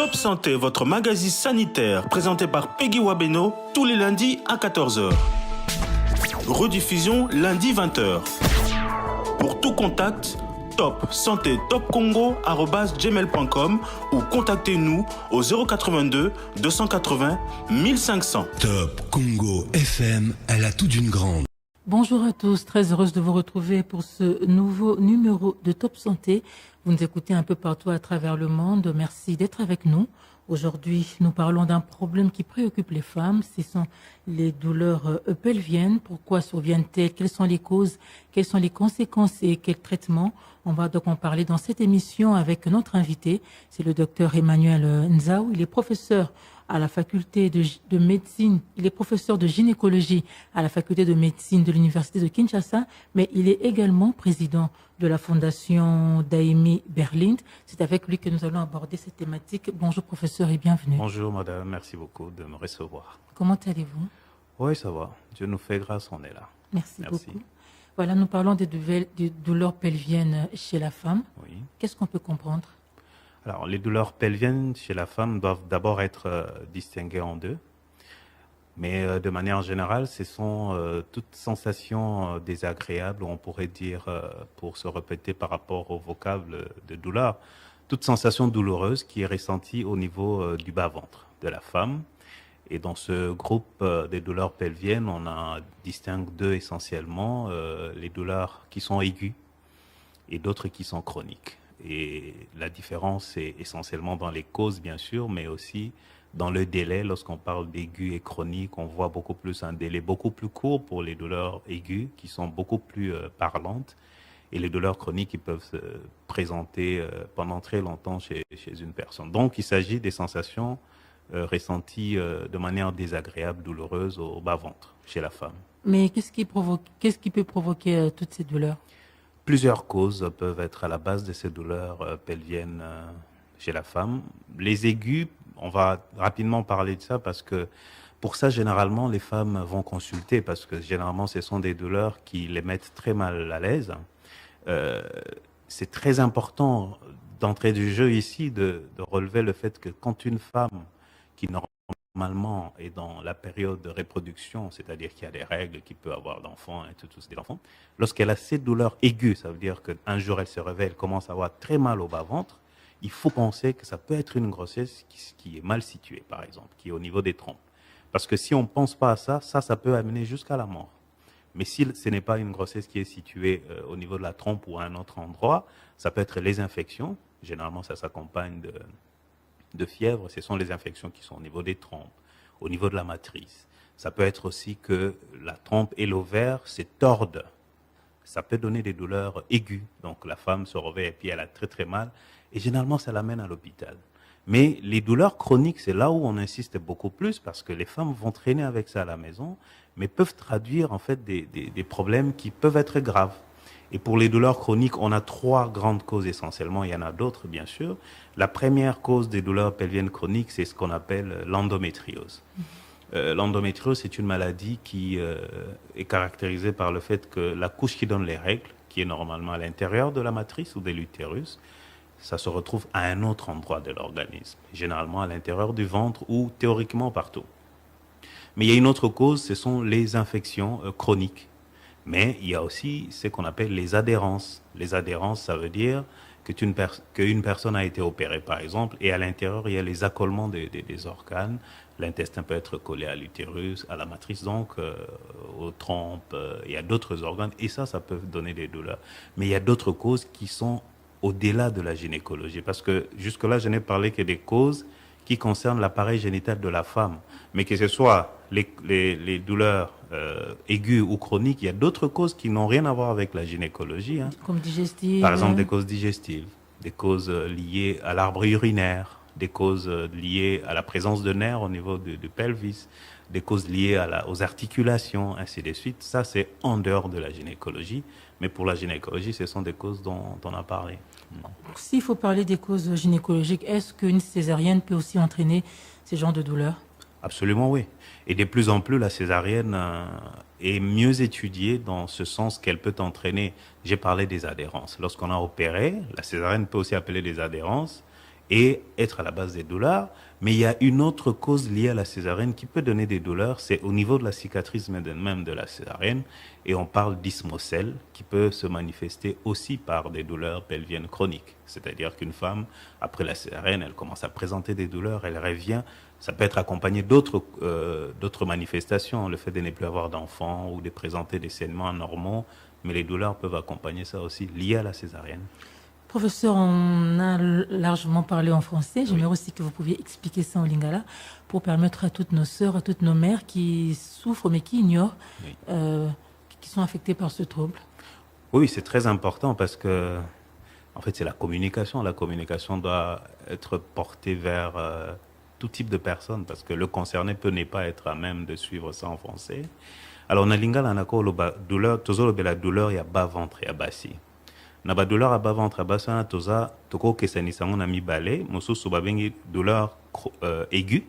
Top Santé, votre magazine sanitaire, présenté par Peggy Wabeno, tous les lundis à 14h. Rediffusion lundi 20h. Pour tout contact, Top Santé Top Congo @gmail.com ou contactez-nous au 082 280 1500. Top Congo FM, elle a tout d'une grande. Bonjour à tous, très heureuse de vous retrouver pour ce nouveau numéro de Top Santé. Vous nous écoutez un peu partout à travers le monde. Merci d'être avec nous. Aujourd'hui, nous parlons d'un problème qui préoccupe les femmes. Ce sont les douleurs pelviennes. Pourquoi surviennent-elles? Quelles sont les causes? Quelles sont les conséquences et quels traitements? On va donc en parler dans cette émission avec notre invité. C'est le docteur Emmanuel Nzao. Il est professeur à la faculté de médecine. Il est professeur de gynécologie à la faculté de médecine de l'université de Kinshasa, mais il est également président de la fondation Daimi Berlind. C'est avec lui que nous allons aborder cette thématique. Bonjour professeur et bienvenue. Bonjour madame, merci beaucoup de me recevoir. Comment allez-vous? Oui, ça va. Dieu nous fait grâce, on est là. Merci beaucoup. Voilà, nous parlons des douleurs pelviennes chez la femme. Oui. Qu'est-ce qu'on peut comprendre? Alors, les douleurs pelviennes chez la femme doivent d'abord être distinguées en deux. Mais de manière générale, ce sont toutes sensations désagréables, on pourrait dire, pour se répéter par rapport au vocable de douleur, toute sensation douloureuse qui est ressentie au niveau du bas-ventre de la femme. Et dans ce groupe des douleurs pelviennes, on distingue deux essentiellement, les douleurs qui sont aiguës et d'autres qui sont chroniques. Et la différence est essentiellement dans les causes, bien sûr, mais aussi dans le délai. Lorsqu'on parle d'aigus et chroniques, on voit beaucoup plus un délai beaucoup plus court pour les douleurs aiguës, qui sont beaucoup plus parlantes. Et les douleurs chroniques qui peuvent se présenter pendant très longtemps chez une personne. Donc, il s'agit des sensations ressenties de manière désagréable, douloureuse au bas-ventre chez la femme. Mais qu'est-ce qui peut provoquer toutes ces douleurs? Plusieurs causes peuvent être à la base de ces douleurs pelviennes chez la femme. Les aigus, on va rapidement parler de ça parce que pour ça, généralement, les femmes vont consulter parce que généralement, ce sont des douleurs qui les mettent très mal à l'aise. C'est très important d'entrée du jeu ici de relever le fait que quand une femme qui normalement est dans la période de reproduction, c'est-à-dire qu'il y a des règles, qu'il peut avoir d'enfants et tout des enfants, lorsqu'elle a ces douleurs aiguës, ça veut dire qu'un jour elle se réveille, elle commence à avoir très mal au bas-ventre, il faut penser que ça peut être une grossesse qui est mal située, par exemple, qui est au niveau des trompes. Parce que si on ne pense pas à ça, ça peut amener jusqu'à la mort. Mais si ce n'est pas une grossesse qui est située au niveau de la trompe ou à un autre endroit, ça peut être les infections. Généralement, ça s'accompagne de fièvre. Ce sont les infections qui sont au niveau des trompes, au niveau de la matrice. Ça peut être aussi que la trompe et l'ovaire se tordent. Ça peut donner des douleurs aiguës. Donc la femme se réveille et puis elle a très très mal. Et généralement, ça l'amène à l'hôpital. Mais les douleurs chroniques, c'est là où on insiste beaucoup plus parce que les femmes vont traîner avec ça à la maison, mais peuvent traduire en fait des problèmes qui peuvent être graves. Et pour les douleurs chroniques, on a trois grandes causes essentiellement. Il y en a d'autres, bien sûr. La première cause des douleurs pelviennes chroniques, c'est ce qu'on appelle l'endométriose. L'endométriose, c'est une maladie qui est caractérisée par le fait que la couche qui donne les règles, qui est normalement à l'intérieur de la matrice ou de l'utérus, ça se retrouve à un autre endroit de l'organisme, généralement à l'intérieur du ventre ou théoriquement partout. Mais il y a une autre cause, ce sont les infections chroniques. Mais il y a aussi ce qu'on appelle les adhérences. Les adhérences, ça veut dire qu'une personne a été opérée, par exemple, et à l'intérieur, il y a les accolements des organes. L'intestin peut être collé à l'utérus, à la matrice, donc aux trompes. Il y a d'autres organes, et ça peut donner des douleurs. Mais il y a d'autres causes qui sont au-delà de la gynécologie, parce que jusque-là, je n'ai parlé que des causes qui concernent l'appareil génital de la femme. Mais que ce soit les douleurs aiguës ou chroniques, il y a d'autres causes qui n'ont rien à voir avec la gynécologie. Comme digestives. Par exemple, des causes digestives, des causes liées à l'arbre urinaire, des causes liées à la présence de nerfs au niveau du pelvis, des causes liées aux articulations, ainsi de suite. Ça, c'est en dehors de la gynécologie. Mais pour la gynécologie, ce sont des causes dont on a parlé. S'il faut parler des causes gynécologiques, est-ce qu'une césarienne peut aussi entraîner ces genres de douleurs? Absolument, oui. Et de plus en plus, la césarienne est mieux étudiée dans ce sens qu'elle peut entraîner. J'ai parlé des adhérences. Lorsqu'on a opéré, la césarienne peut aussi appeler des adhérences. et être à la base des douleurs. Mais il y a une autre cause liée à la césarienne qui peut donner des douleurs, c'est au niveau de la cicatrice même de la césarienne. Et on parle d'ismocèle qui peut se manifester aussi par des douleurs pelviennes chroniques. C'est-à-dire qu'une femme, après la césarienne, elle commence à présenter des douleurs, elle revient. Ça peut être accompagné d'autres manifestations, le fait de ne plus avoir d'enfants ou de présenter des saignements anormaux. Mais les douleurs peuvent accompagner ça aussi, liées à la césarienne. Professeur, on a largement parlé en français. J'aimerais aussi que vous pouviez expliquer ça en lingala pour permettre à toutes nos sœurs, à toutes nos mères qui souffrent mais qui ignorent, qui sont affectées par ce trouble. Oui, c'est très important parce que, en fait, c'est la communication. La communication doit être portée vers tout type de personnes parce que le concerné peut ne pas être à même de suivre ça en français. Alors, na lingala, on a douleur, toujours la douleur, il y a bas ventre, il y a bassi. Na ba douleur à bas ventre à bassi, na toza toko kesani sango na mi balé, mosusu babengi douleur aiguë,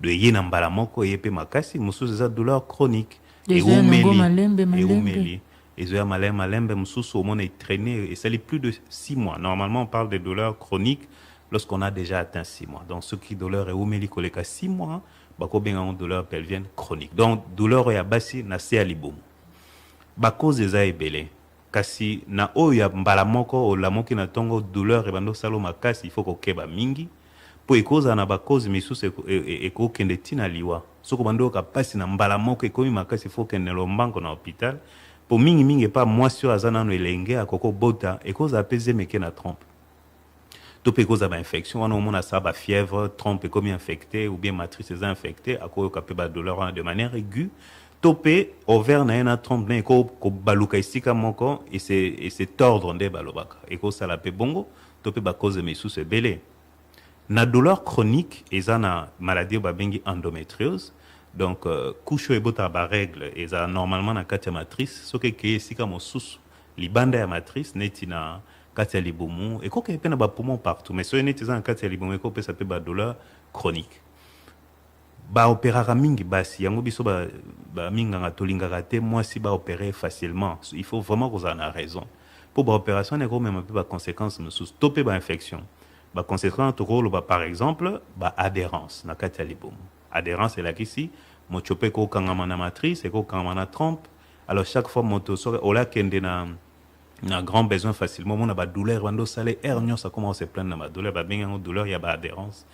de yena mbala moko yepe makasi, mosusu za douleur chronique. Et umeli. Et zoya malembe mosusu au monde est traîné et ça l'est plus de 6 mois. Normalement, on parle des douleurs chroniques lorsqu'on a déjà atteint 6 mois. Donc, ce qui douleur est umeli koleka 6 mois, bako benga on douleur pelvienne chronique. Donc, douleur ya basi na se alibomu. Bako zeza ebele. Kasi na oya mbala moko o la moki na tongo douleur e bando salo makasi il faut ko keba mingi po ekoza na ba cause misusu eko kende tina liwa soko bando ka pasi na mbala moko ekomi makasi il faut kende lombango na hôpital po mingi pa mwasi azana no elenge akoko bota ekoza peze meke na trompe to pe ekoza ba infection wana omona sa ba fièvre trompe ekomi infecté ou bien matrice est infectée akoko ka pe ba douleur de manière aiguë topé ouvert na ena trompe na ko baluka isika moko et c'est tordre nde balobaka eko sala pe bongo topé ba cause misusu ebele na douleur chronique eza na maladie ba bengi endométriose donc couche ebota ba règle eza normalement na kati ya matrice soki ke isika mosusu libanda ya matrice neti na kati ya libumu eko ke pe na ba poumon partout mais soki neti eza na kati ya libumu eko pe sa pe ba douleur chronique ba opérera mingi basi yango biso ba minganga tolingaka te mwasi ba opérer facilement il faut vraiment qu'on en a raison pour ba opération ne ko même peu ba conséquences mosusu to pe ba infection ba conséquence to ko ba par exemple ba adhérence na kati ya libumu adhérence est là ici mo chope ko kangama na matrice et ko kangama na trompe alors chaque fois moto so ola kende na grand besoin facilement on a ba douleur bando salé hernie ça commence à se plaindre na ba douleur ba benga douleur il y a ba adhérence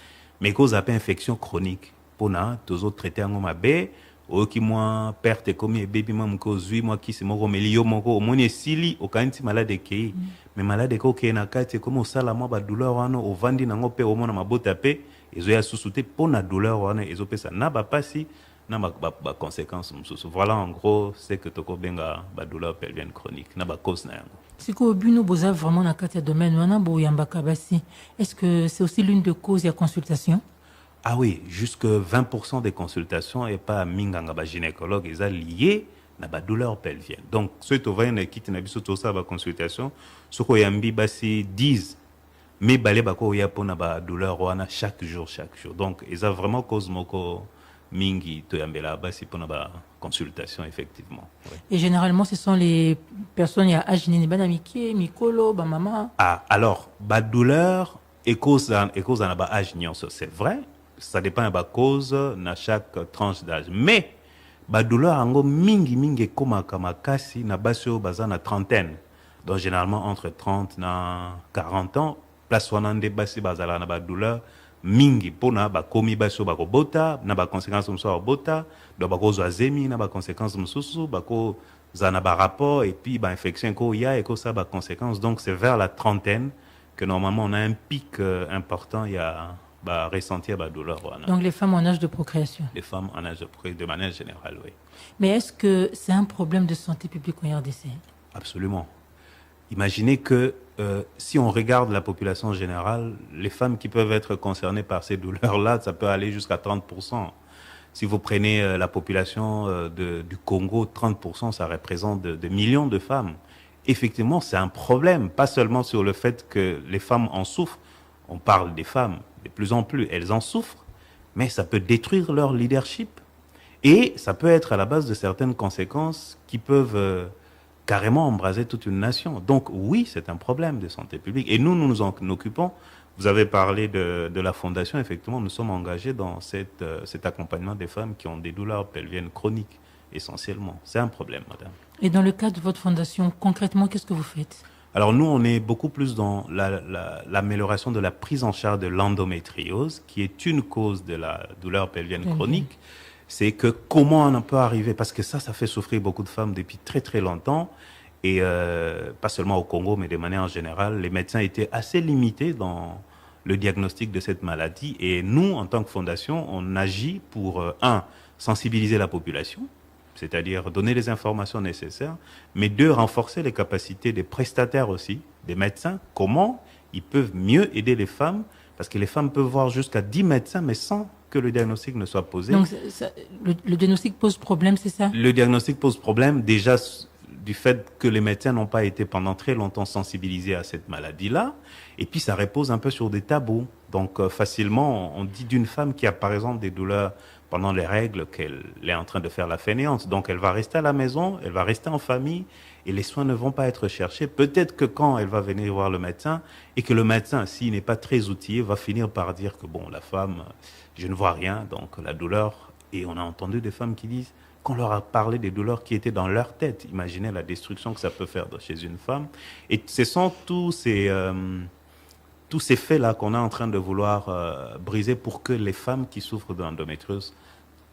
mais cause a pas infection chronique pona toujours traité en mabe oki moi perte comme baby mam ko zui moi ki se moko melio moko omoni sili okanti malade ke mais malade ko ke na kati comme au sala moi ba douleur wana o vandi nango pe omona mabota pe ezo ya susute pona douleur wana ezo pesa na ba pasi na ba conséquences mususu voilà en gros c'est que toko benga ba douleur pelvienne chronique na ba cause na yango siko bino boza vraiment na kati ya domaine wana bo yambaka basi est-ce que c'est aussi l'une des causes ya consultation? Ah oui, jusque 20% des consultations et pas minganga ba gynécologue ils sont liés na ba douleur pelvienne. Donc ceux qui vont na kiti na biso to ça ba consultation, ce ko yambi basi 10 mais balé ba ko ya pona ba douleur wana chaque jour. Donc ils ont vraiment cause moko mingi to yambela basi pona ba consultation effectivement. Oui. Et généralement ce sont les personnes ya âge nini bana miki, mikolo, ba mama. Ah alors ba douleur et cause na ba âge nyonso, c'est vrai. Ça dépend de la cause dans chaque tranche d'âge. Mais, la douleur ango mingi koma kamakasi na basio baza na trentaine. Donc, généralement, entre 30 et 40 ans, place wanande basi bazala na ba douleur mingi. Pona ba komi basio bako bota, na ba conséquences mso bota, do bako zoazemi, na ba conséquences msusu, bako zana ba rapport, et puis ba infection ko ya, et ko ça ba conséquences. Donc, c'est vers la trentaine que normalement on a un pic important, il y a ressentir la douleur. Donc les femmes en âge de procréation. Les femmes en âge de procréation, de manière générale, oui. Mais est-ce que c'est un problème de santé publique en RDC? Absolument. Imaginez que si on regarde la population générale, les femmes qui peuvent être concernées par ces douleurs-là, ça peut aller jusqu'à 30%. Si vous prenez la population du Congo, 30%, ça représente de millions de femmes. Effectivement, c'est un problème, pas seulement sur le fait que les femmes en souffrent, on parle des femmes, de plus en plus, elles en souffrent, mais ça peut détruire leur leadership. Et ça peut être à la base de certaines conséquences qui peuvent carrément embraser toute une nation. Donc oui, c'est un problème de santé publique. Et nous nous en occupons Vous avez parlé de la fondation. Effectivement, nous sommes engagés dans cet accompagnement des femmes qui ont des douleurs pelviennes chroniques, essentiellement. C'est un problème, madame. Et dans le cadre de votre fondation, concrètement, qu'est-ce que vous faites? Alors nous, on est beaucoup plus dans l'amélioration de la prise en charge de l'endométriose, qui est une cause de la douleur pelvienne chronique. C'est que comment on peut arriver, parce que ça fait souffrir beaucoup de femmes depuis très très longtemps, et pas seulement au Congo, mais de manière générale, les médecins étaient assez limités dans le diagnostic de cette maladie. Et nous, en tant que fondation, on agit pour, sensibiliser la population, c'est-à-dire donner les informations nécessaires, mais deux, renforcer les capacités des prestataires aussi, des médecins, comment ils peuvent mieux aider les femmes, parce que les femmes peuvent voir jusqu'à 10 médecins, mais sans que le diagnostic ne soit posé. Donc, le diagnostic pose problème, c'est ça? Le diagnostic pose problème, déjà du fait que les médecins n'ont pas été pendant très longtemps sensibilisés à cette maladie-là, et puis ça repose un peu sur des tabous. Donc facilement, on dit d'une femme qui a par exemple des douleurs pendant les règles qu'elle est en train de faire la fainéante. Donc elle va rester à la maison, elle va rester en famille, et les soins ne vont pas être cherchés. Peut-être que quand elle va venir voir le médecin, et que le médecin, s'il n'est pas très outillé, va finir par dire que bon, la femme, je ne vois rien, donc la douleur. Et on a entendu des femmes qui disent qu'on leur a parlé des douleurs qui étaient dans leur tête. Imaginez la destruction que ça peut faire chez une femme. Et ce sont tous ces faits-là qu'on est en train de vouloir briser pour que les femmes qui souffrent d'endométriose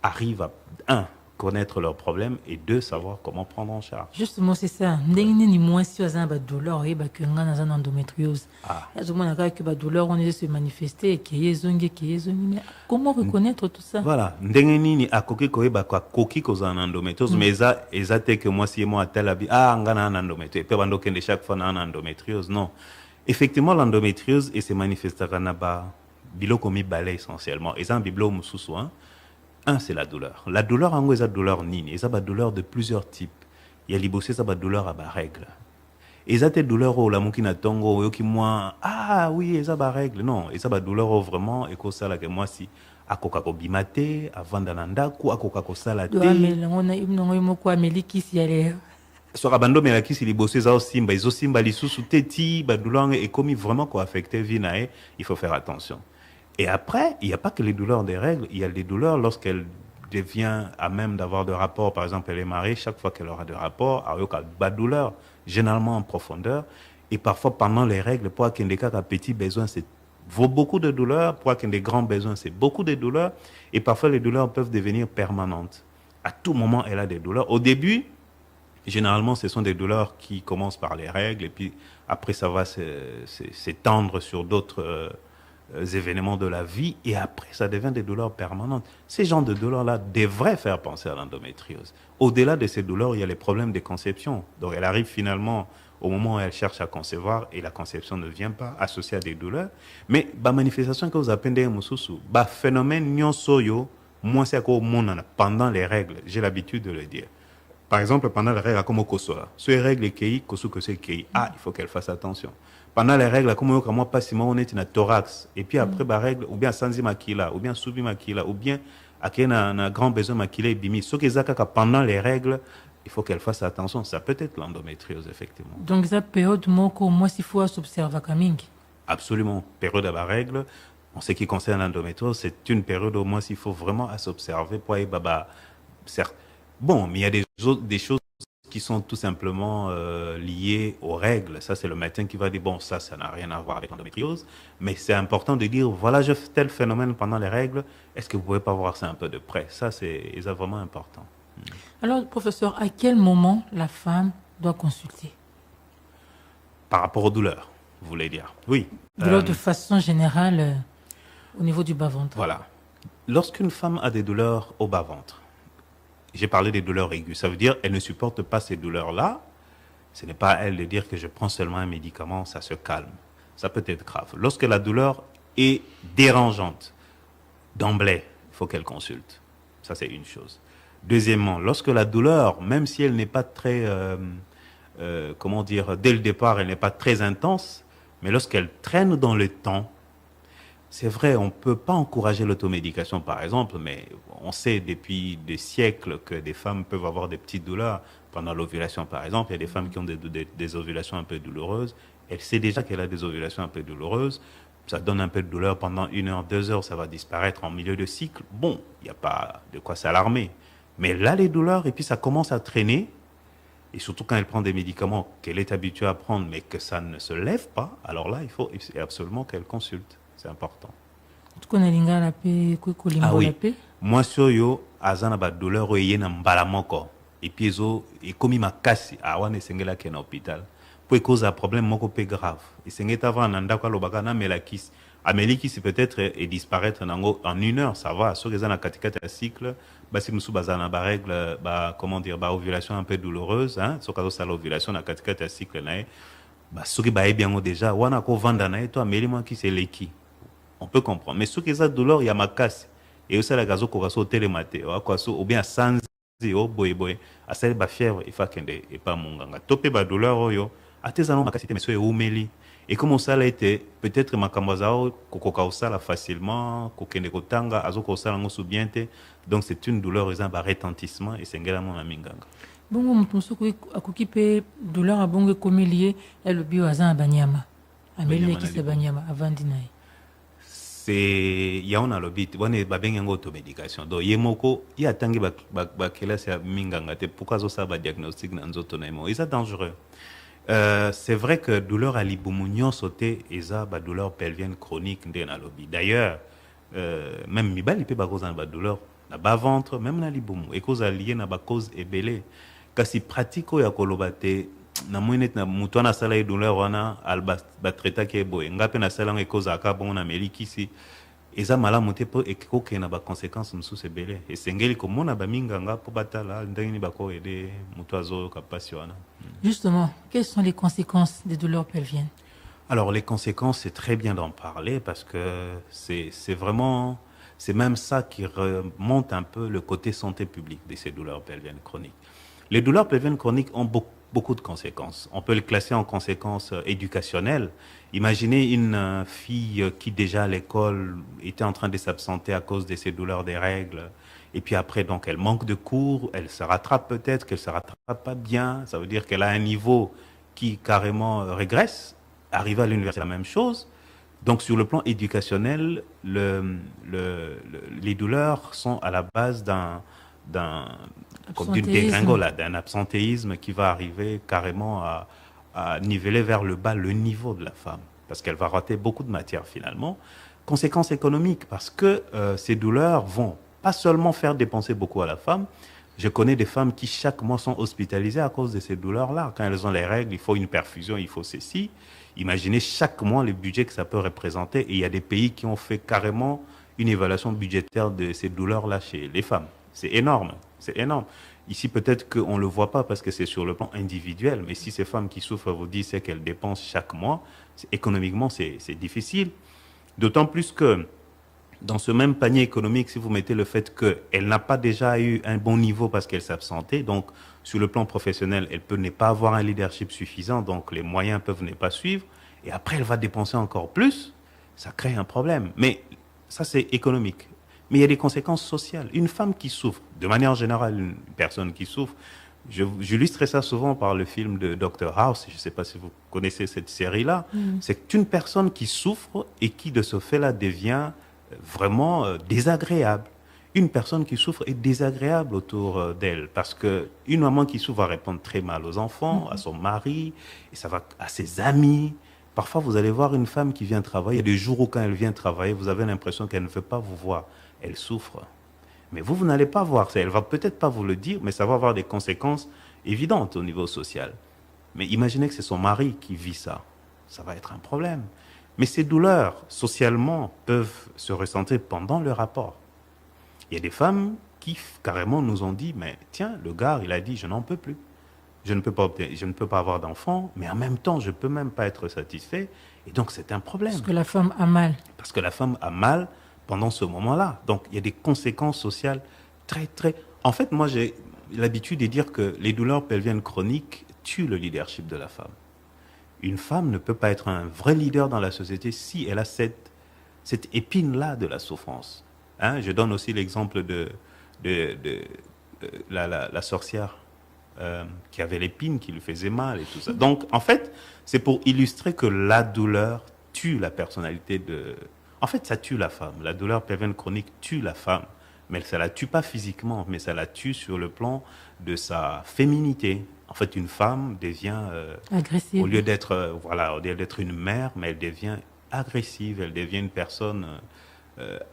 arrivent à, connaître leurs problèmes et deux, savoir comment prendre en charge. Justement, c'est ça. Ni moins si on a une douleur, et que on a une endométriose. Il y a que la douleur, on est se manifester, mais comment reconnaître tout ça? Voilà. Ndengeni a koki koeba kwa koki koza endométriose, mais eza te que moi si moi tel abi ngana endométriose. Pe bando kende chaque fois na endométriose. Non. Effectivement, l'endométriose et ses manifestations ba biloko mi balai essentiellement. Et ça biblo mususu hein. Un, c'est la douleur. La douleur, en gros, c'est la douleur nini. Et ça, c'est douleur de plusieurs types. Il y a l'ibosé, ça, c'est douleur à règle. Et ça, c'est douleur au lamukina tongo, qui moi, oui, et ça, c'est règle. Non, et ça, c'est douleur vraiment, et que ça, là, que moi, si, à kokako bimate, à vandananda, ou à kokako salate. Mais on a eu quoi, Amélie qui s'y allait. Sur Abando, mais là, qui s'y libosé, ça aussi, ils aussi, ils sous teti, douleur, et comme vraiment, quoi, affecté, vinae, il faut faire attention. Et après, il n'y a pas que les douleurs des règles, il y a les douleurs lorsqu'elle devient à même d'avoir de rapports. Par exemple, elle est mariée, chaque fois qu'elle aura de rapports, elle aura pas de douleur, généralement en profondeur. Et parfois, pendant les règles, pour qu'il y ait des cas de petits besoins, c'est vaut beaucoup de douleurs. Pour qu'il y ait des grands besoins, c'est beaucoup de douleurs. Et parfois, les douleurs peuvent devenir permanentes. À tout moment, elle a des douleurs. Au début, généralement, ce sont des douleurs qui commencent par les règles. Et puis, après, ça va s'étendre sur d'autres événements de la vie, et après ça devient des douleurs permanentes. Ces genres de douleurs-là devraient faire penser à l'endométriose. Au-delà de ces douleurs, il y a les problèmes de conception. Donc elle arrive finalement au moment où elle cherche à concevoir et la conception ne vient pas associée à des douleurs. Mais la manifestation que vous appelez le phénomène nyonsoyo, moi c'est quoi pendant les règles, j'ai l'habitude de le dire. Par exemple, pendant les règles, comme au Kosoa, sur les règles KI, Kosu Kosé KI, il faut qu'elle fasse attention. Pendant les règles, comme moi, pas si on est dans thorax, et puis après, les règles, ou bien Sanzi Makila, ou bien Subi Makila, ou bien à un grand besoin Makila et Bimi. Ce qui est pendant les règles, il faut qu'elle fasse attention. Ça peut être l'endométriose, effectivement. Donc, cette période, moi, s'il faut s'observer comme absolument. Période à la règle, en ce qui concerne l'endométriose, c'est une période au moins s'il faut vraiment à s'observer pour y certes. Bon, mais il y a des choses qui sont tout simplement liées aux règles. Ça, c'est le médecin qui va dire, bon, ça n'a rien à voir avec l'endométriose. Mais c'est important de dire, voilà, je fais tel phénomène pendant les règles. Est-ce que vous pouvez pas voir ça un peu de près? Ça, c'est vraiment important. Alors, professeur, à quel moment la femme doit consulter? Par rapport aux douleurs, vous voulez dire? Oui. Douleurs de façon générale au niveau du bas-ventre. Voilà. Lorsqu'une femme a des douleurs au bas-ventre, j'ai parlé des douleurs aiguës. Ça veut dire qu'elle ne supporte pas ces douleurs-là. Ce n'est pas à elle de dire que je prends seulement un médicament, ça se calme. Ça peut être grave. Lorsque la douleur est dérangeante, d'emblée, il faut qu'elle consulte. Ça, c'est une chose. Deuxièmement, lorsque la douleur, même si elle n'est pas très, comment dire, dès le départ, elle n'est pas très intense, mais lorsqu'elle traîne dans le temps, c'est vrai, on ne peut pas encourager l'automédication, par exemple, mais on sait depuis des siècles que des femmes peuvent avoir des petites douleurs pendant l'ovulation, par exemple. Il y a des femmes qui ont des ovulations un peu douloureuses. Elle sait déjà qu'elle a des ovulations un peu douloureuses. ça donne un peu de douleur pendant 1 heure, 2 heures, ça va disparaître en milieu de cycle. Bon, il n'y a pas de quoi s'alarmer. Mais là, les douleurs, et puis ça commence à traîner, et surtout quand elle prend des médicaments qu'elle est habituée à prendre, mais que ça ne se lève pas, alors là, il faut absolument qu'elle consulte. C'est important. Ah oui. Moi, sur yo, azana ba douleur oye na mbala moko. Et puis, et comme il m'a cassé, awane sengela qui est en hôpital. Pour cause un problème moko peu grave. Et sengeta va en anda kwa lobakana melakis. Amélie qui c'est peut-être et disparaître en 1 heure, ça va. Sur les ans, à cycle, bah, si nous bazana ba règle, bah, comment dire, bah, ovulation un peu douloureuse, hein. Sur cas ça l'ovulation, na katikata cycle, nae. Bah, sur qui bah, bien déjà, wana ko vanda nae, toi, Amélie, moi, qui c'est l'équi. On peut comprendre. Mais sur les douleur, il y a ma casse. Et aussi, la gazo, qu'on va sauter les matés, ou bien sans, oh, boy, boy, à celle ba fièvre, il faut qu'elle et pas mon ganga. Topé ba douleur, yo, à tes anons, ma casse, mais soit oumeli. Et comme ça a été, peut-être ma kamazao, kokoka osala facilement, kokende kotanga, azoko osala ngosu biente. Donc c'est une douleur, ils ont un retentissement et c'est ngela mon aminganga. Bon, mon soukou, à kokipe, douleur à bongo comme lié, et le bio azan à banyama. Amélie qui c'est banyama, avant dîner. C'est, y a on a le bit, on est babeng yango automédication. Donc yemoko, y a tangi ba kela c'est minganga, te pourquoi ça ba diagnostic na nzoto na emo. C'est dangereux. C'est vrai que douleur à l'iboumugnon sauté et ça ba douleur pelvienne chronique ndena lobby. D'ailleurs même mi bali pe ba cause ba douleur na ba ventre même na liboumu et cause liée na ba cause ebelé kasi pratique ya kolobate na moinet na mutwana sala e douleur wana al ba traita ke boy ngape na sala e cause aka bon na meliki si eza malamu te po ekoke na ba conséquences msusu ebelé et sengeli ko mona ba minganga po batala ndenge ni ba ko aider mutwazo kapasi wana. Justement, quelles sont les conséquences des douleurs pelviennes? Alors, les conséquences, c'est très bien d'en parler parce que c'est vraiment, c'est même ça qui remonte un peu le côté santé publique de ces douleurs pelviennes chroniques. Les douleurs pelviennes chroniques ont beaucoup de conséquences. On peut les classer en conséquences éducationnelles. Imaginez une fille qui déjà à l'école était en train de s'absenter à cause de ces douleurs des règles. Et puis après, donc, elle manque de cours, elle se rattrape peut-être, qu'elle se rattrape pas bien. Ça veut dire qu'elle a un niveau qui carrément régresse. Arriver à l'université, la même chose. Donc, sur le plan éducationnel, les douleurs sont à la base d'une dégringolade, d'un absentéisme qui va arriver carrément à niveler vers le bas le niveau de la femme. Parce qu'elle va rater beaucoup de matière finalement. Conséquences économiques, parce que ces douleurs vont pas seulement faire dépenser beaucoup à la femme. Je connais des femmes qui chaque mois sont hospitalisées à cause de ces douleurs-là. Quand elles ont les règles, il faut une perfusion, il faut ceci. Imaginez chaque mois le budget que ça peut représenter. Et il y a des pays qui ont fait carrément une évaluation budgétaire de ces douleurs-là chez les femmes. C'est énorme, c'est énorme. Ici, peut-être qu'on ne le voit pas parce que c'est sur le plan individuel. Mais si ces femmes qui souffrent vous disent qu'elles dépensent chaque mois, économiquement, c'est difficile. D'autant plus que dans ce même panier économique, si vous mettez le fait qu'elle n'a pas déjà eu un bon niveau parce qu'elle s'absentait, donc sur le plan professionnel, elle peut ne pas avoir un leadership suffisant, donc les moyens peuvent ne pas suivre, et après elle va dépenser encore plus, ça crée un problème. Mais ça c'est économique. Mais il y a des conséquences sociales. Une femme qui souffre, de manière générale, une personne qui souffre, j'illustrais ça souvent par le film de Dr House, je ne sais pas si vous connaissez cette série-là, c'est une personne qui souffre et qui de ce fait-là devient vraiment désagréable. Une personne qui souffre est désagréable autour d'elle parce que une maman qui souffre va répondre très mal aux enfants, à son mari, et ça va à ses amis. Parfois, vous allez voir une femme qui vient travailler. Il y a des jours où quand elle vient travailler, vous avez l'impression qu'elle ne veut pas vous voir. Elle souffre. Mais vous n'allez pas voir ça. Elle va peut-être pas vous le dire, mais ça va avoir des conséquences évidentes au niveau social. Mais imaginez que c'est son mari qui vit ça. Ça va être un problème. Mais ces douleurs, socialement, peuvent se ressentir pendant le rapport. Il y a des femmes qui, carrément, nous ont dit, mais tiens, le gars, il a dit, je n'en peux plus. Je ne peux pas avoir d'enfant, mais en même temps, je ne peux même pas être satisfait. Et donc, c'est un problème. Parce que la femme a mal. Parce que la femme a mal pendant ce moment-là. Donc, il y a des conséquences sociales très, très... En fait, moi, j'ai l'habitude de dire que les douleurs pelviennes chroniques tuent le leadership de la femme. Une femme ne peut pas être un vrai leader dans la société si elle a cette épine-là de la souffrance. Hein, je donne aussi l'exemple de la sorcière qui avait l'épine, qui lui faisait mal et tout ça. Donc, en fait, c'est pour illustrer que la douleur tue la personnalité de... En fait, ça tue la femme. La douleur pelvienne chronique tue la femme. Mais ça ne la tue pas physiquement, mais ça la tue sur le plan de sa féminité. En fait, une femme devient... agressive. Au lieu d'être au lieu d'être une mère, mais elle devient agressive, elle devient une personne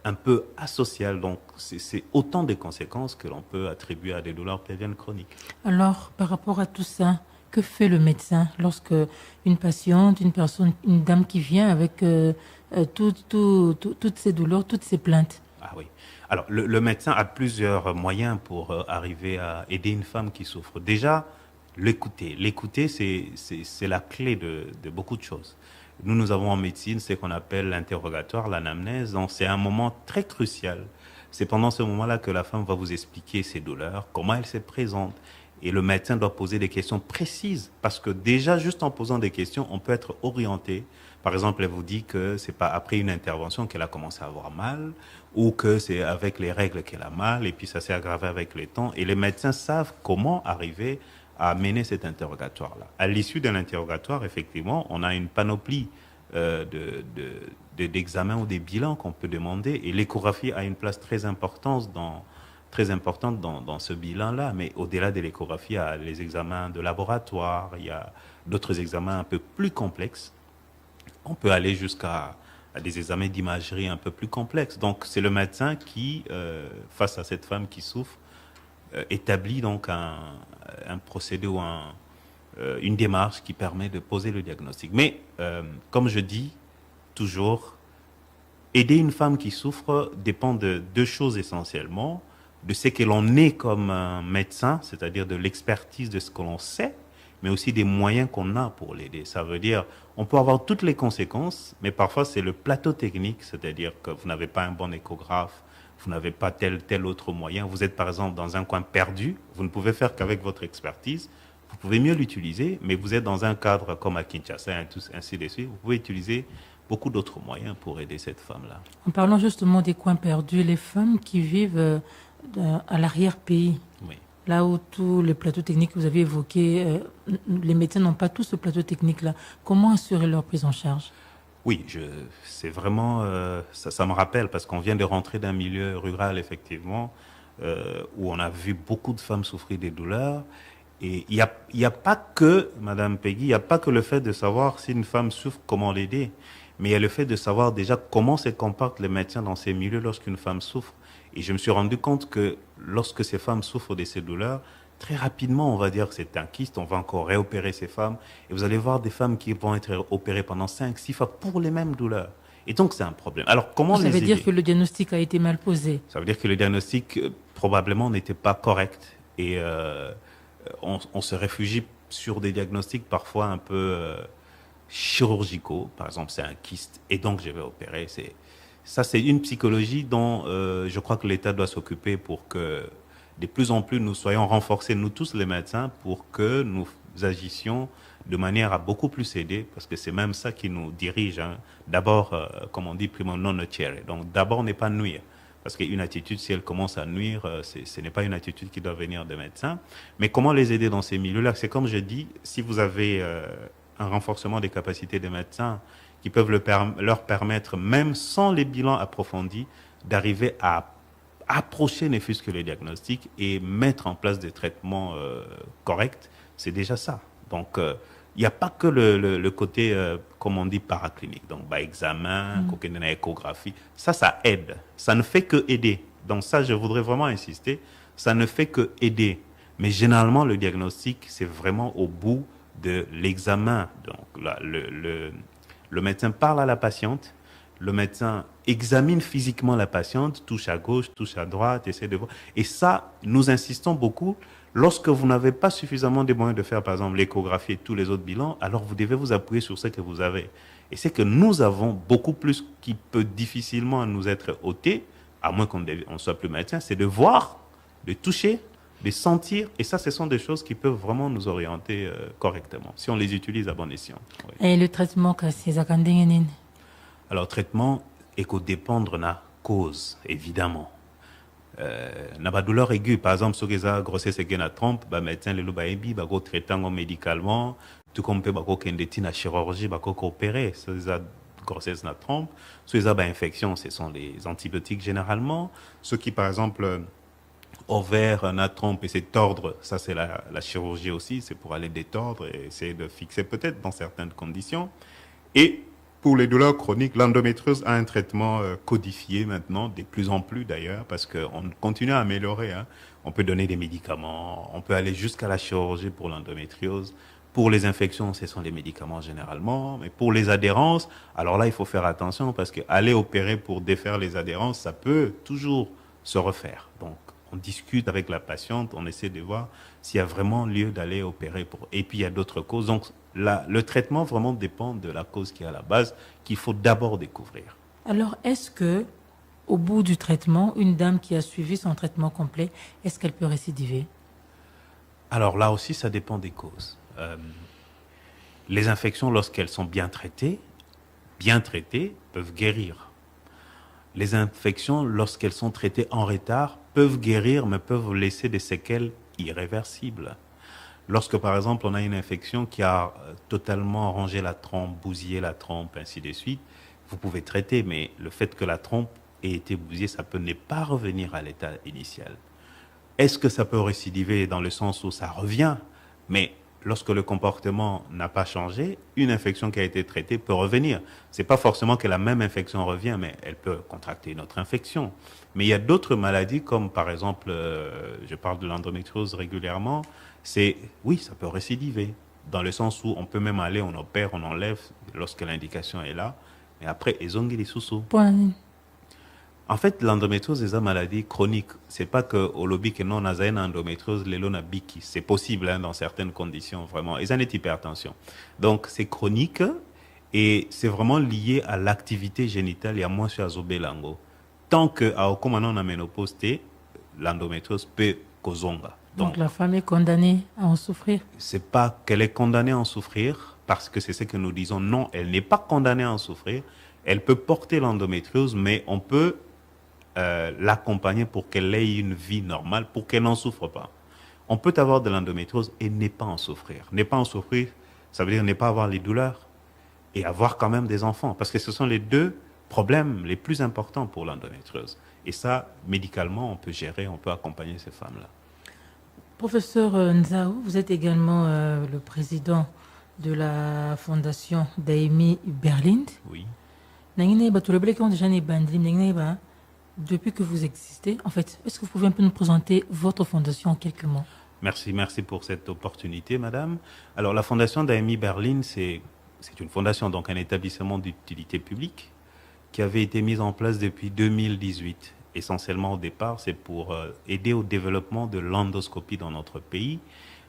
un peu asociale. Donc, c'est autant de conséquences que l'on peut attribuer à des douleurs pelviennes chroniques. Alors, par rapport à tout ça, que fait le médecin lorsque une patiente, une dame qui vient avec toutes ces douleurs, toutes ces plaintes? Ah oui. Alors, le médecin a plusieurs moyens pour arriver à aider une femme qui souffre. Déjà, l'écouter. L'écouter, c'est la clé de beaucoup de choses. Nous avons en médecine ce qu'on appelle l'interrogatoire, l'anamnèse. Donc, c'est un moment très crucial. C'est pendant ce moment-là que la femme va vous expliquer ses douleurs, comment elle se présente. Et le médecin doit poser des questions précises. Parce que déjà, juste en posant des questions, on peut être orienté. Par exemple, elle vous dit que c'est pas après une intervention qu'elle a commencé à avoir mal, ou que c'est avec les règles qu'elle a mal, et puis ça s'est aggravé avec le temps. Et les médecins savent comment arriver à mener cet interrogatoire-là. À l'issue de l'interrogatoire, effectivement, on a une panoplie d'examens ou des bilans qu'on peut demander, et l'échographie a une place très importante dans ce bilan-là. Mais au-delà de l'échographie, il y a les examens de laboratoire, il y a d'autres examens un peu plus complexes. On peut aller jusqu'à des examens d'imagerie un peu plus complexes. Donc, c'est le médecin qui, face à cette femme qui souffre, établit donc un procédé ou une démarche qui permet de poser le diagnostic. Mais, comme je dis toujours, aider une femme qui souffre dépend de deux choses essentiellement. De ce que l'on est comme un médecin, c'est-à-dire de l'expertise de ce que l'on sait, mais aussi des moyens qu'on a pour l'aider. Ça veut dire, on peut avoir toutes les conséquences, mais parfois c'est le plateau technique, c'est-à-dire que vous n'avez pas un bon échographe, vous n'avez pas tel autre moyen, vous êtes par exemple dans un coin perdu, vous ne pouvez faire qu'avec votre expertise, vous pouvez mieux l'utiliser, mais vous êtes dans un cadre comme à Kinshasa, ainsi de suite, vous pouvez utiliser beaucoup d'autres moyens pour aider cette femme-là. En parlant justement des coins perdus, les femmes qui vivent à l'arrière-pays, Oui. là où tous les plateaux techniques que vous avez évoqués, les médecins n'ont pas tous ce plateau technique-là. Comment assurer leur prise en charge? Oui, c'est vraiment... ça me rappelle, parce qu'on vient de rentrer d'un milieu rural, effectivement, où on a vu beaucoup de femmes souffrir des douleurs. Et il y a pas que, Madame Peggy, il n'y a pas que le fait de savoir si une femme souffre, comment l'aider. Mais il y a le fait de savoir déjà comment se comportent les médecins dans ces milieux lorsqu'une femme souffre. Et je me suis rendu compte que lorsque ces femmes souffrent de ces douleurs, très rapidement, on va dire que c'est un kyste, on va encore réopérer ces femmes. Et vous allez voir des femmes qui vont être opérées pendant 5-6 fois pour les mêmes douleurs. Et donc, c'est un problème. Alors, comment les aider? Ça veut dire que le diagnostic a été mal posé. Ça veut dire que le diagnostic, probablement, n'était pas correct. Et on se réfugie sur des diagnostics parfois un peu chirurgicaux. Par exemple, c'est un kyste et donc je vais opérer. Ça, c'est une psychologie dont je crois que l'État doit s'occuper pour que de plus en plus nous soyons renforcés, nous tous les médecins, pour que nous agissions de manière à beaucoup plus aider, parce que c'est même ça qui nous dirige. Hein. D'abord, comme on dit, primo non nocere. Donc d'abord, ne pas nuire. Parce qu'une attitude, si elle commence à nuire, ce n'est pas une attitude qui doit venir des médecins. Mais comment les aider dans ces milieux-là? C'est comme je dis, si vous avez un renforcement des capacités des médecins qui peuvent leur permettre, même sans les bilans approfondis, d'arriver à approcher ne fût-ce que les diagnostics et mettre en place des traitements corrects, c'est déjà ça. Donc, il n'y a pas que le côté, comme on dit, paraclinique. Donc, examen, échographie, ça aide. Ça ne fait que aider. Donc ça, je voudrais vraiment insister, ça ne fait que aider. Mais généralement, le diagnostic, c'est vraiment au bout de l'examen. Donc là, le médecin parle à la patiente, le médecin examine physiquement la patiente, touche à gauche, touche à droite, essaie de voir. Et ça, nous insistons beaucoup. Lorsque vous n'avez pas suffisamment de moyens de faire, par exemple, l'échographie et tous les autres bilans, alors vous devez vous appuyer sur ce que vous avez. Et c'est que nous avons beaucoup plus qui peut difficilement nous être ôté, à moins qu'on ne soit plus médecin, c'est de voir, de toucher, de sentir. Et ça, ce sont des choses qui peuvent vraiment nous orienter correctement, si on les utilise à bon escient. Oui. Et le traitement, c'est Zakandingen? Alors, traitement, il faut dépendre de la cause, évidemment. Na ba douleur aiguë, par exemple, sur les grossesse et la trompe, médecin le ba ebi, go traitant médicalement, tout comme peut kende tina chirurgie, ko opérer. C'est grossesse na trompe. Ceux qui ont infection, ce sont les antibiotiques généralement. Ceux qui, par exemple, ovaire, na trompe et c'est tordre, ça c'est la chirurgie aussi, c'est pour aller détordre et essayer de fixer peut-être dans certaines conditions. Et pour les douleurs chroniques, l'endométriose a un traitement codifié maintenant, de plus en plus d'ailleurs, parce qu'on continue à améliorer. Hein. On peut donner des médicaments, on peut aller jusqu'à la chirurgie pour l'endométriose. Pour les infections, ce sont les médicaments généralement. Mais pour les adhérences, alors là, il faut faire attention parce qu'aller opérer pour défaire les adhérences, ça peut toujours se refaire. Donc, on discute avec la patiente, on essaie de voir s'il y a vraiment lieu d'aller opérer. Et puis, il y a d'autres causes. Donc, le traitement vraiment dépend de la cause qui est à la base, qu'il faut d'abord découvrir. Alors, est-ce que, au bout du traitement, une dame qui a suivi son traitement complet, est-ce qu'elle peut récidiver? Alors là aussi, ça dépend des causes. Les infections, lorsqu'elles sont bien traitées, peuvent guérir. Les infections, lorsqu'elles sont traitées en retard, peuvent guérir, mais peuvent laisser des séquelles irréversibles. Lorsque, par exemple, on a une infection qui a totalement rongé la trompe, bousillé la trompe, ainsi de suite, vous pouvez traiter, mais le fait que la trompe ait été bousillée, ça peut ne pas revenir à l'état initial. Est-ce que ça peut récidiver dans le sens où ça revient? Mais lorsque le comportement n'a pas changé, une infection qui a été traitée peut revenir. Ce n'est pas forcément que la même infection revient, mais elle peut contracter une autre infection. Mais il y a d'autres maladies, comme par exemple, je parle de l'endométriose régulièrement, oui, ça peut récidiver, dans le sens où on peut même aller, on opère, on enlève, lorsque l'indication est là, mais après, ils ont les sous-sous. En fait, l'endométriose est une maladie chronique. C'est pas que au lobby que non a une endométriose, les lona biki. C'est possible dans certaines conditions vraiment. Et ça n'est hypertension. Donc c'est chronique et c'est vraiment lié à l'activité génitale et à moins sur azobelango. Tant que à okomano na ménopause, l'endométriose peut kozonga. Donc la femme est condamnée à en souffrir. C'est pas qu'elle est condamnée à en souffrir parce que c'est ce que nous disons. Non, elle n'est pas condamnée à en souffrir. Elle peut porter l'endométriose, mais on peut l'accompagner pour qu'elle ait une vie normale, pour qu'elle n'en souffre pas. On peut avoir de l'endométriose et ne pas en souffrir. Ne pas en souffrir, ça veut dire ne pas avoir les douleurs et avoir quand même des enfants. Parce que ce sont les deux problèmes les plus importants pour l'endométriose. Et ça, médicalement, on peut gérer, on peut accompagner ces femmes-là. Professeur Nzao, vous êtes également le président de la fondation d'Aimé Berlin. Oui. Depuis que vous existez, en fait, est-ce que vous pouvez un peu nous présenter votre fondation en quelques mots? Merci pour cette opportunité, madame. Alors, la fondation d'Aimé Berlin, c'est une fondation, donc un établissement d'utilité publique qui avait été mise en place depuis 2018. Essentiellement, au départ, c'est pour aider au développement de l'endoscopie dans notre pays,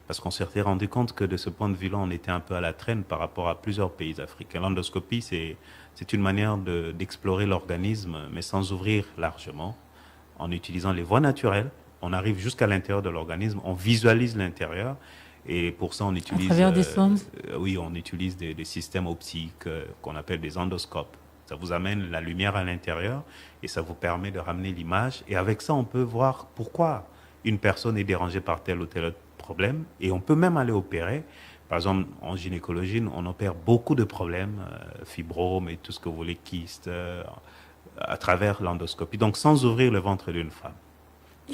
parce qu'on s'était rendu compte que de ce point de vue-là, on était un peu à la traîne par rapport à plusieurs pays africains. L'endoscopie, c'est une manière d'explorer l'organisme, mais sans ouvrir largement, en utilisant les voies naturelles. On arrive jusqu'à l'intérieur de l'organisme, on visualise l'intérieur, et pour ça, on utilise... À travers des sondes? Oui, on utilise des systèmes optiques qu'on appelle des endoscopes. Ça vous amène la lumière à l'intérieur et ça vous permet de ramener l'image. Et avec ça, on peut voir pourquoi une personne est dérangée par tel ou tel problème. Et on peut même aller opérer. Par exemple, en gynécologie, on opère beaucoup de problèmes, fibromes et tout ce que vous voulez, kystes, à travers l'endoscopie. Donc, sans ouvrir le ventre d'une femme.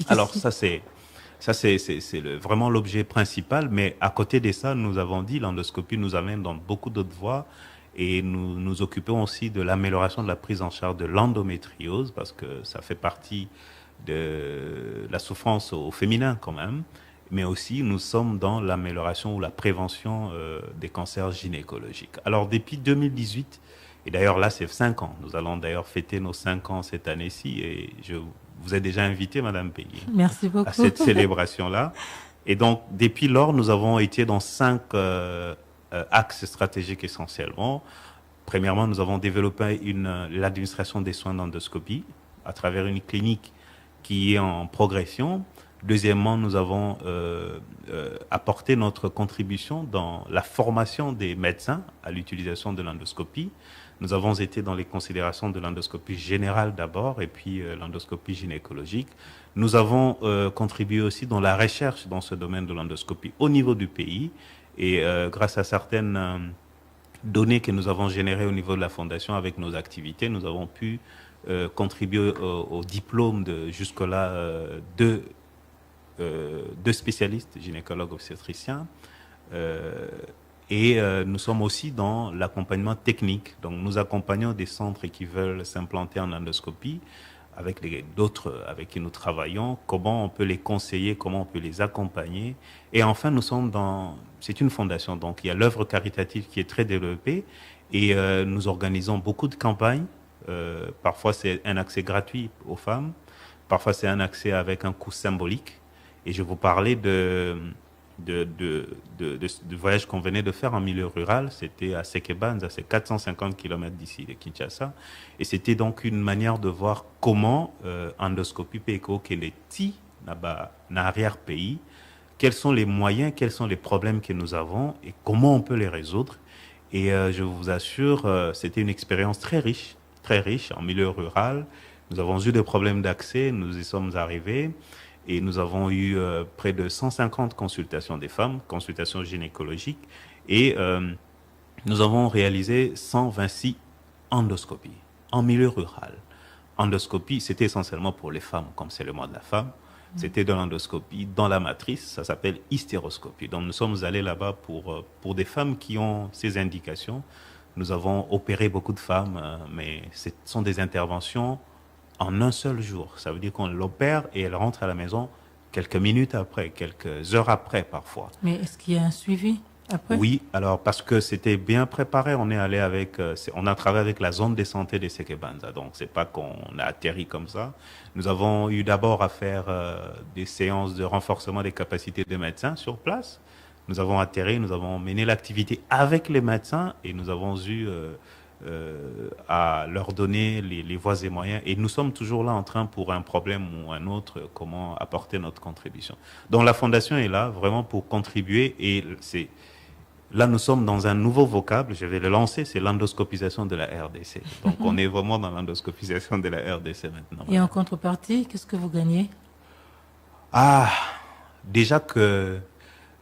Alors, ça, c'est vraiment l'objet principal. Mais à côté de ça, nous avons dit, l'endoscopie nous amène dans beaucoup d'autres voies. Et nous nous occupons aussi de l'amélioration de la prise en charge de l'endométriose, parce que ça fait partie de la souffrance au féminin quand même. Mais aussi, nous sommes dans l'amélioration ou la prévention des cancers gynécologiques. Alors, depuis 2018, et d'ailleurs là, c'est 5 ans. Nous allons d'ailleurs fêter nos 5 ans cette année-ci. Et je vous ai déjà invité, Madame Peggy. Merci beaucoup. À cette célébration-là. Et donc, depuis lors, nous avons été dans 5 axes stratégiques essentiellement. Premièrement, nous avons développé l'administration des soins d'endoscopie à travers une clinique qui est en progression. Deuxièmement, nous avons apporté notre contribution dans la formation des médecins à l'utilisation de l'endoscopie. Nous avons été dans les considérations de l'endoscopie générale d'abord et puis l'endoscopie gynécologique. Nous avons contribué aussi dans la recherche dans ce domaine de l'endoscopie au niveau du pays. Et grâce à certaines données que nous avons générées au niveau de la Fondation avec nos activités, nous avons pu contribuer au diplôme de jusque-là deux spécialistes, gynécologues obstétriciens. Nous sommes aussi dans l'accompagnement technique. Donc, nous accompagnons des centres qui veulent s'implanter en endoscopie avec d'autres avec qui nous travaillons, comment on peut les conseiller, comment on peut les accompagner. Et enfin, c'est une fondation, donc il y a l'œuvre caritative qui est très développée et nous organisons beaucoup de campagnes. Parfois, c'est un accès gratuit aux femmes, parfois, c'est un accès avec un coût symbolique. Et je vous parlais du voyage qu'on venait de faire en milieu rural. C'était à Sekebanza, c'est 450 km d'ici, de Kinshasa. Et c'était donc une manière de voir comment endoscopie PECO, qui est arrière-pays, quels sont les moyens, quels sont les problèmes que nous avons et comment on peut les résoudre. Et je vous assure, c'était une expérience très riche en milieu rural. Nous avons eu des problèmes d'accès, nous y sommes arrivés. Et nous avons eu près de 150 consultations des femmes, consultations gynécologiques, et nous avons réalisé 126 endoscopies en milieu rural. Endoscopie, c'était essentiellement pour les femmes, comme c'est le mois de la femme. C'était de l'endoscopie dans la matrice, ça s'appelle hystéroscopie. Donc nous sommes allés là-bas pour des femmes qui ont ces indications. Nous avons opéré beaucoup de femmes, mais ce sont des interventions en un seul jour. Ça veut dire qu'on l'opère et elle rentre à la maison quelques minutes après, quelques heures après parfois. Mais est-ce qu'il y a un suivi après? Oui, alors parce que c'était bien préparé, on a travaillé avec la zone de santé de Sekebanza, donc c'est pas qu'on a atterri comme ça. Nous avons eu d'abord à faire des séances de renforcement des capacités des médecins sur place. Nous avons atterri, nous avons mené l'activité avec les médecins et nous avons eu à leur donner les voies et moyens. Et nous sommes toujours là en train, pour un problème ou un autre, comment apporter notre contribution. Donc la Fondation est là vraiment pour contribuer et là nous sommes dans un nouveau vocable, je vais le lancer, c'est l'endoscopisation de la RDC. Donc on est vraiment dans l'endoscopisation de la RDC maintenant. Et en contrepartie, qu'est-ce que vous gagnez? Déjà que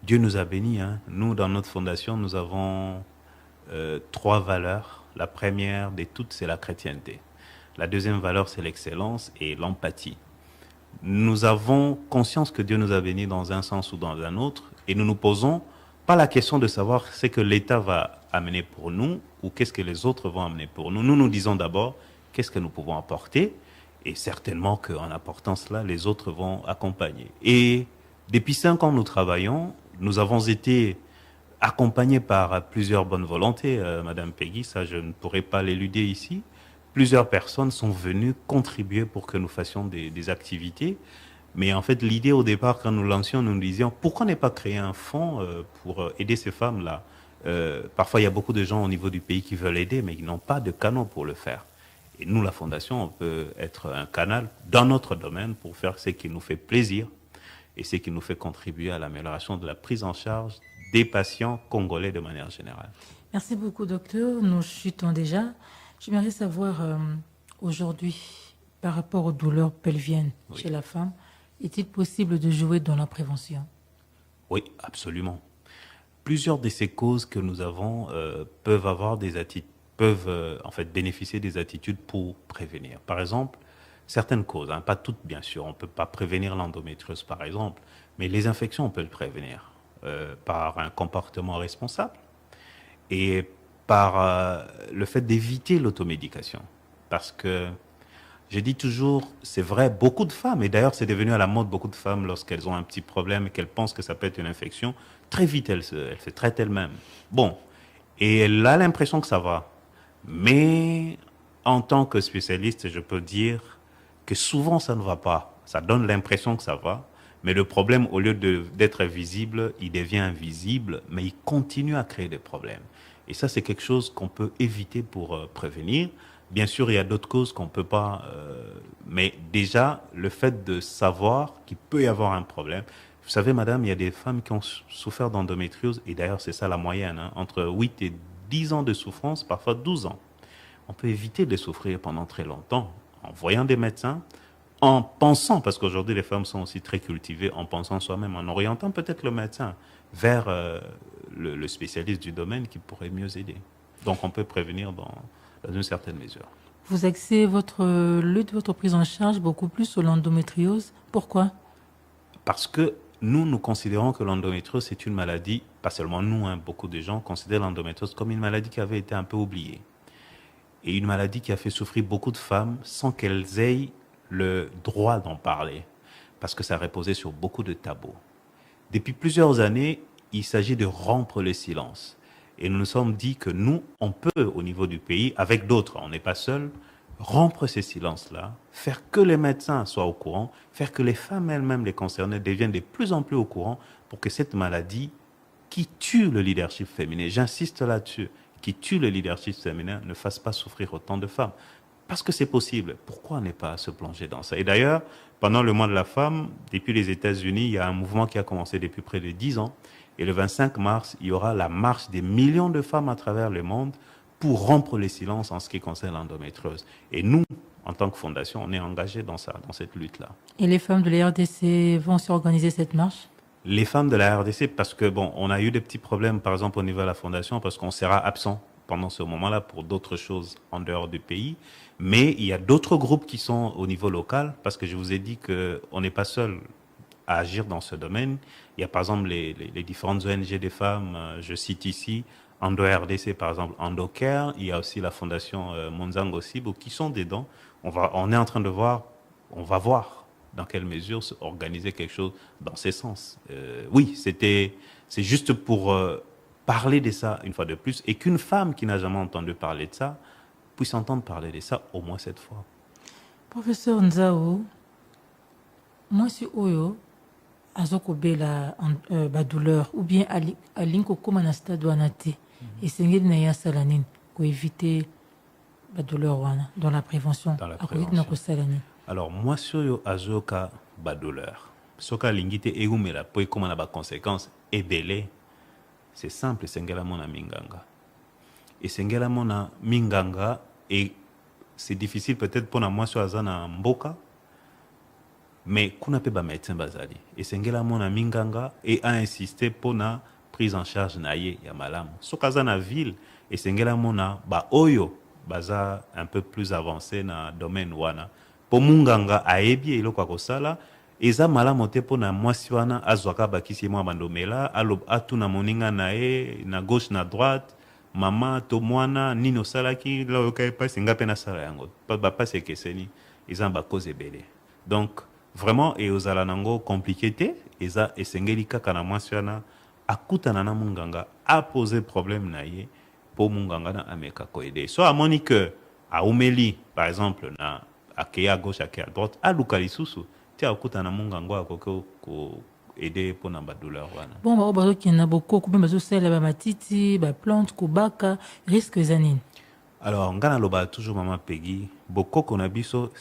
Dieu nous a bénis, hein. Nous dans notre Fondation, nous avons 3 valeurs. La première de toutes, c'est la chrétienté. La deuxième valeur, c'est l'excellence et l'empathie. Nous avons conscience que Dieu nous a bénis dans un sens ou dans un autre et nous nous posons pas la question de savoir ce que l'État va amener pour nous ou qu'est-ce que les autres vont amener pour nous. Nous nous disons d'abord qu'est-ce que nous pouvons apporter et certainement qu'en apportant cela, les autres vont accompagner. Et depuis 5 ans, nous travaillons. Nous avons été accompagné par plusieurs bonnes volontés, Madame Peggy, ça je ne pourrais pas l'éluder ici. Plusieurs personnes sont venues contribuer pour que nous fassions des activités. Mais en fait, l'idée au départ, quand nous lancions, nous nous disions, pourquoi ne pas créer un fonds pour aider ces femmes-là? Parfois, il y a beaucoup de gens au niveau du pays qui veulent aider, mais ils n'ont pas de canaux pour le faire. Et nous, la Fondation, on peut être un canal dans notre domaine pour faire ce qui nous fait plaisir et ce qui nous fait contribuer à l'amélioration de la prise en charge des patients congolais de manière générale. Merci beaucoup, docteur. Nous chutons déjà. J'aimerais savoir aujourd'hui, par rapport aux douleurs pelviennes chez la femme, est-il possible de jouer dans la prévention? Oui, absolument. Plusieurs de ces causes que nous avons peuvent en fait bénéficier des attitudes pour prévenir. Par exemple, certaines causes, pas toutes bien sûr, on ne peut pas prévenir l'endométriose par exemple, mais les infections on peut le prévenir. Par un comportement responsable et par le fait d'éviter l'automédication. Parce que, je dis toujours, c'est vrai, beaucoup de femmes, et d'ailleurs c'est devenu à la mode, beaucoup de femmes, lorsqu'elles ont un petit problème et qu'elles pensent que ça peut être une infection, très vite elles se traitent elles-mêmes. Bon, et elle a l'impression que ça va. Mais en tant que spécialiste, je peux dire que souvent ça ne va pas. Ça donne l'impression que ça va. Mais le problème, au lieu d'être visible, il devient invisible, mais il continue à créer des problèmes. Et ça, c'est quelque chose qu'on peut éviter pour prévenir. Bien sûr, il y a d'autres causes qu'on ne peut pas... mais déjà, le fait de savoir qu'il peut y avoir un problème... Vous savez, madame, il y a des femmes qui ont souffert d'endométriose, et d'ailleurs, c'est ça la moyenne, entre 8 et 10 ans de souffrance, parfois 12 ans. On peut éviter de souffrir pendant très longtemps en voyant des médecins, en pensant, parce qu'aujourd'hui les femmes sont aussi très cultivées, en pensant soi-même, en orientant peut-être le médecin vers le spécialiste du domaine qui pourrait mieux aider. Donc on peut prévenir dans une certaine mesure. Vous axez votre lutte, votre prise en charge beaucoup plus sur l'endométriose. Pourquoi? Parce que nous considérons que l'endométriose, c'est une maladie, pas seulement nous, beaucoup de gens considèrent l'endométriose comme une maladie qui avait été un peu oubliée. Et une maladie qui a fait souffrir beaucoup de femmes sans qu'elles aient le droit d'en parler, parce que ça reposait sur beaucoup de tabous. Depuis plusieurs années, il s'agit de rompre le silence. Et nous nous sommes dit que nous, on peut, au niveau du pays, avec d'autres, on n'est pas seul, rompre ces silences-là, faire que les médecins soient au courant, faire que les femmes elles-mêmes, les concernées, deviennent de plus en plus au courant pour que cette maladie qui tue le leadership féminin, j'insiste là-dessus, qui tue le leadership féminin, ne fasse pas souffrir autant de femmes. Parce que c'est possible. Pourquoi ne pas se plonger dans ça? Et d'ailleurs, pendant le mois de la femme, depuis les États-Unis, il y a un mouvement qui a commencé depuis près de 10 ans. Et le 25 mars, il y aura la marche des millions de femmes à travers le monde pour rompre les silences en ce qui concerne l'endométriose. Et nous, en tant que fondation, on est engagés dans ça, dans cette lutte-là. Et les femmes de la RDC vont aussi organiser cette marche? Les femmes de la RDC, parce que bon, on a eu des petits problèmes, par exemple au niveau de la fondation, parce qu'on sera absent pendant ce moment-là pour d'autres choses en dehors du pays. Mais il y a d'autres groupes qui sont au niveau local, parce que je vous ai dit qu'on n'est pas seul à agir dans ce domaine. Il y a par exemple les différentes ONG des femmes, je cite ici, Endo RDC par exemple, Endocare, il y a aussi la fondation Monzango Sibo qui sont dedans. On est en train de voir, on va voir dans quelle mesure se organiser quelque chose dans ces sens. Oui, c'est juste pour parler de ça une fois de plus, et qu'une femme qui n'a jamais entendu parler de ça puisse entendre parler de ça au moins cette fois. Professeur Nzao, moi si Oyo, azokobela douleur ou bien alinko koma na stade wana te esengeli na ya sala nini ko éviter douleur wana dans la prévention. Alors moi soyo azoka douleur soka lingite eumela po ekoma na ba conséquences ebele, c'est simple, esengela mona minganga. Esengela mona minganga, et c'est difficile peut-être pour moi so azana mboka, mais kuna pe ba médecin bazali esengela mona minganga et a insisté pour na prise en charge na ye ya malamu. Sokaza na ville esengela mona ba oyo baza un peu plus avancé na domaine wana po munganga ayebi eloko akosala eza malamu te po na mwasi wana azwaka bakisi mwa bandomela atuna moninga na ye na gauche na droite, mama to mwana nini osalaki la yokai pasi ngape na sala yango ba pasi ekeseni eza ba cause ebele. Donc vraiment et ozala nango compliqué te eza esengeli kaka na mwasi wana akutana na munganga a poser problème na ye po munganga na ameka ko aider. So amoni que aumeli par exemple na akeya à gauche akeya à droite aluka lisusu te akutana munganga akoko ko aider pour na ba douleur wana. Bon ba obazo kina boko ko bazo sala ba matiti ba plante ko baka risque zanine. Alors, Ngana Loba toujours maman Peggy, beaucoup qu'on a biso,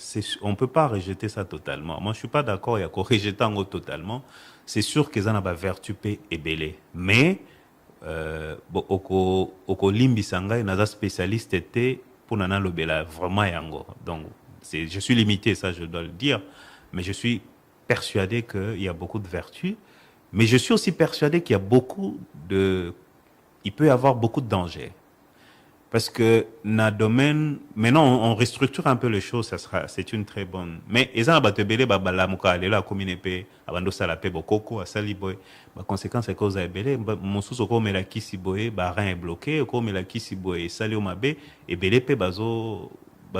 on peut pas rejeter ça totalement. Moi, je suis pas d'accord, il y a qu'on rejette en totalement. C'est sûr que ça n'a pas vertu et belé. Mais, oko limbi sanga, il y a des spécialistes étaient pour nana lobela vraiment yango. Donc, je suis limité, ça je dois le dire, mais je suis persuadé qu'il y a beaucoup de vertus. Mais je suis aussi persuadé qu'il y a il peut y avoir beaucoup de dangers. Parce que dans le domaine, maintenant on restructure un peu les choses, c'est une très bonne. Mais ils ont batebele la muka la commune pe abando sala pe bokoko asali boy. Ba conséquence c'est cause ebele mosusu ko mela kisi boy ba rein est bloqué ko mela kisi boy sali o mabe ebele pe bazo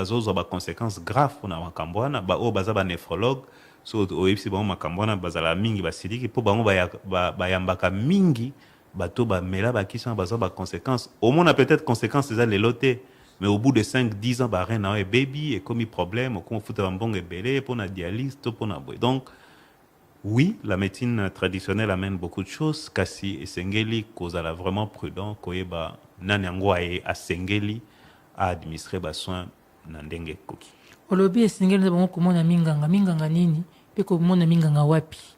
zo ba conséquences graves pour na makambwana ba o baza ba néphrologue so o epsi ba makambwana bazala mingi basiliki po bango ba yambaka mingi. Bato ba mela ba qui sont ba conséquences au moins on a peut-être conséquences c'est les lotés, mais au bout de 5-10 ans ba rien na baby et comme problème comme fout un bon belé pour la dialyse tout pour na boy. Donc oui, la médecine traditionnelle amène beaucoup de choses kasi esengeli kozala vraiment prudent koyeba nani yango ay asengeli à administrer ba soins na ndenge koki. Olobi esengeli bango komona minganga nini pe komona minganga wapi?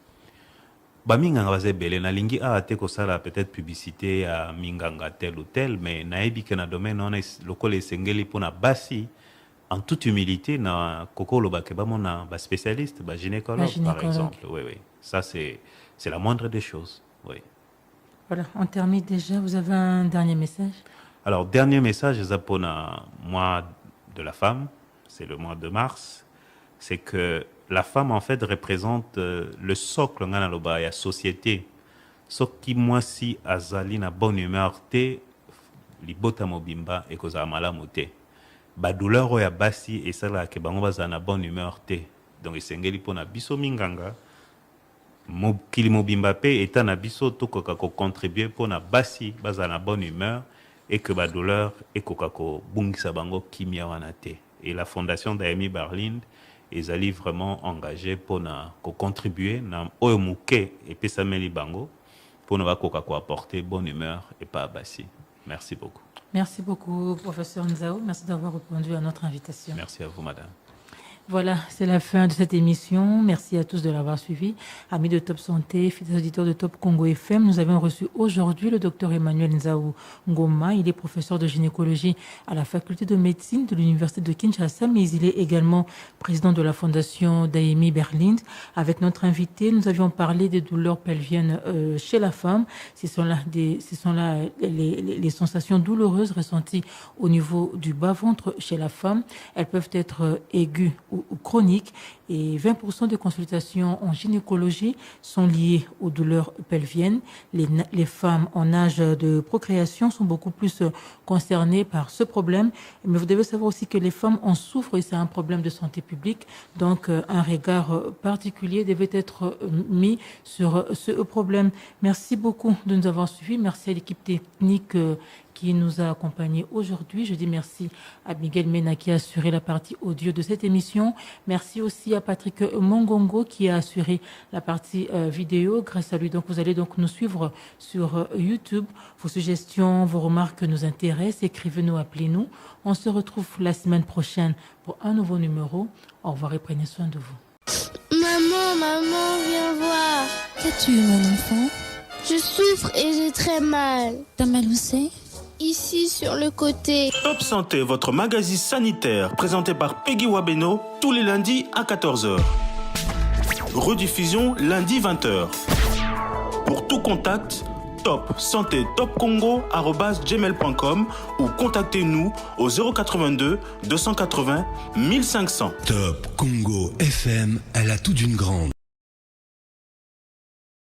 Minganga baze belé na lingi a te ko sala peut-être publicité à minganga tel ou tel, mais naebi que na domaine on est local esengeli pona basi en toute humilité na kokolo ba ke ba mona ba spécialiste ba gynécologue par exemple. Oui, ça c'est la moindre des choses. Oui. Voilà, on termine déjà. Vous avez un dernier message? Alors, dernier message, pour le mois de la femme, c'est le mois de mars, c'est que la femme, en fait, représente le socle de la société. Soki mwasi azali na bonne humeur te, libota mobimba et kozala malamu te. Ba douleur oya basi esala ke bango bazala na bonne humeur te. Donc esengeli pona biso minganga mokili mobimba pe eta na biso tokoka ko contribuer pona basi bazala na bonne humeur et que ba douleur ekoka ko bungisa bango kimia wana te. Et la fondation d'Amy Berlinde ezali vraiment engagée pona ko contribuer na oyo muke et pesameli bango pour ne pas apporter bonne humeur et pas basi. Merci beaucoup. Merci beaucoup, professeur Nzao. Merci d'avoir répondu à notre invitation. Merci à vous, madame. Voilà, c'est la fin de cette émission. Merci à tous de l'avoir suivi. Amis de Top Santé, fidèles auditeurs de Top Congo FM, nous avons reçu aujourd'hui le docteur Emmanuel Nzao Ngoma. Il est professeur de gynécologie à la faculté de médecine de l'université de Kinshasa, mais il est également président de la fondation d'Amy Berlinde. Avec notre invité, nous avions parlé des douleurs pelviennes chez la femme. Ce sont là les sensations douloureuses ressenties au niveau du bas-ventre chez la femme. Elles peuvent être aiguës ou chroniques, et 20% des consultations en gynécologie sont liées aux douleurs pelviennes. Les femmes en âge de procréation sont beaucoup plus concernées par ce problème, mais vous devez savoir aussi que les femmes en souffrent et c'est un problème de santé publique, donc un regard particulier devait être mis sur ce problème. Merci beaucoup de nous avoir suivis. Merci à l'équipe technique qui nous a accompagnés aujourd'hui. Je dis merci à Miguel Mena qui a assuré la partie audio de cette émission. Merci aussi à Patrick Mongongo qui a assuré la partie vidéo. Grâce à lui, donc, vous allez donc nous suivre sur YouTube. Vos suggestions, vos remarques nous intéressent. Écrivez-nous, appelez-nous. On se retrouve la semaine prochaine pour un nouveau numéro. Au revoir et prenez soin de vous. Maman, viens voir. Qu'as-tu, mon enfant? Je souffre et j'ai très mal. T'as mal où c'est? Ici, sur le côté. Top Santé, votre magazine sanitaire, présenté par Peggy Wabeno, tous les lundis à 14h. Rediffusion lundi 20h. Pour tout contact, Top Santé Top Congo @gmail.com ou contactez-nous au 082 280 1500. Top Congo FM à la toute d'une grande.